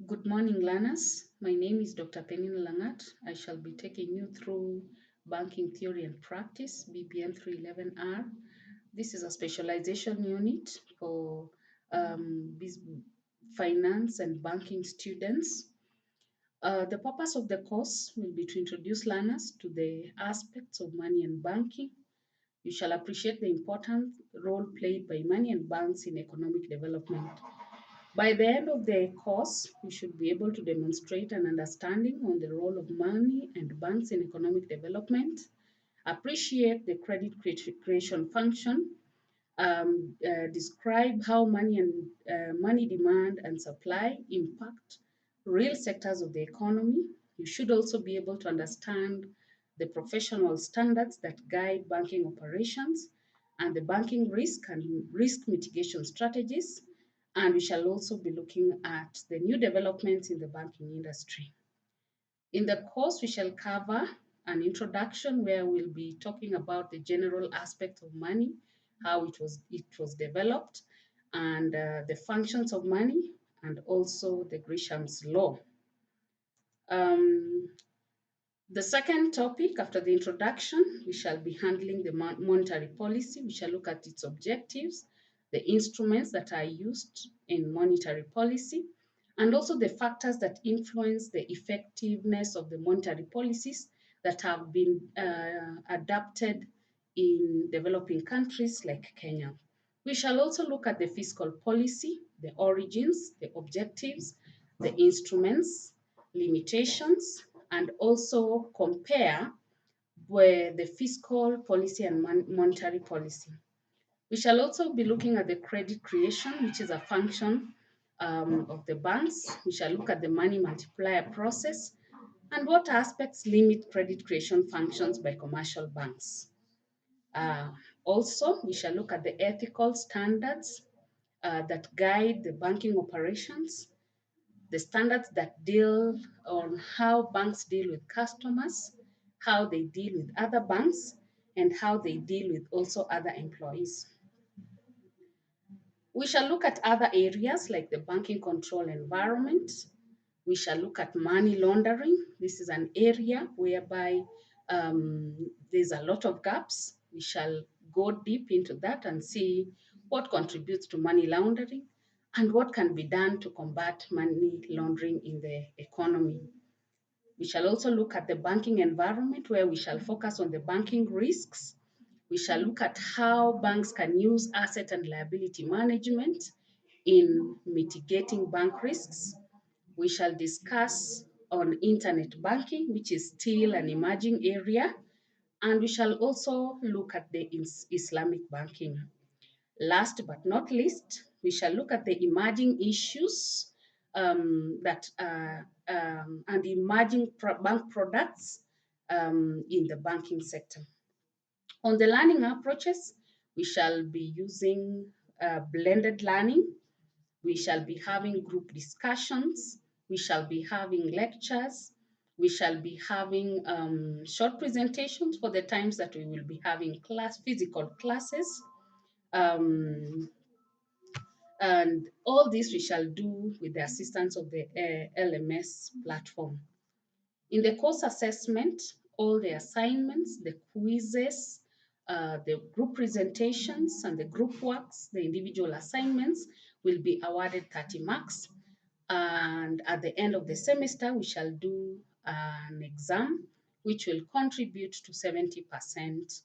Good morning, learners. My name is Dr. Penina Langat. I shall be taking you through Banking Theory and Practice, BPM 311R. This is a specialization unit for finance and banking students. The purpose of the course will be to introduce learners to the aspects of money and banking. You shall appreciate the important role played by money and banks in economic development. By the end of the course, we should be able to demonstrate an understanding on the role of money and banks in economic development, appreciate the credit creation function, describe how money demand and supply impact real sectors of the economy. You should also be able to understand the professional standards that guide banking operations and the banking risk and risk mitigation strategies. And we shall also be looking at the new developments in the banking industry. In the course, we shall cover an introduction where we'll be talking about the general aspect of money, how it was developed, and the functions of money, and also the Gresham's law. Um, the second topic after the introduction, we shall be handling the monetary policy. We shall look at its objectives, the instruments that are used in monetary policy, and also the factors that influence the effectiveness of the monetary policies that have been adapted in developing countries like Kenya. We shall also look at the fiscal policy, the origins, the objectives, the instruments, limitations, and also compare with the fiscal policy and monetary policy. We shall also be looking at the credit creation, which is a function of the banks. We shall look at the money multiplier process and what aspects limit credit creation functions by commercial banks. Uh, Also, we shall look at the ethical standards that guide the banking operations, the standards that deal on how banks deal with customers, how they deal with other banks, and how they deal with also other employees. We shall look at other areas like the banking control environment. We shall look at money laundering. This is an area whereby there's a lot of gaps. We shall go deep into that and see what contributes to money laundering and what can be done to combat money laundering in the economy. We shall also look at the banking environment where we shall focus on the banking risks. We shall look at how banks can use asset and liability management in mitigating bank risks. We shall discuss on internet banking, which is still an emerging area, and we shall also look at the Islamic banking. Last but not least, we shall look at the emerging issues and emerging bank products in the banking sector. On the learning approaches, we shall be using blended learning. We shall be having group discussions. We shall be having lectures. We shall be having short presentations for the times that we will be having physical classes. Um, and all this we shall do with the assistance of the LMS platform. In the course assessment, all the assignments, the quizzes, the group presentations, and the group works, the individual assignments will be awarded 30 marks. And at the end of the semester, we shall do an exam which will contribute to 70%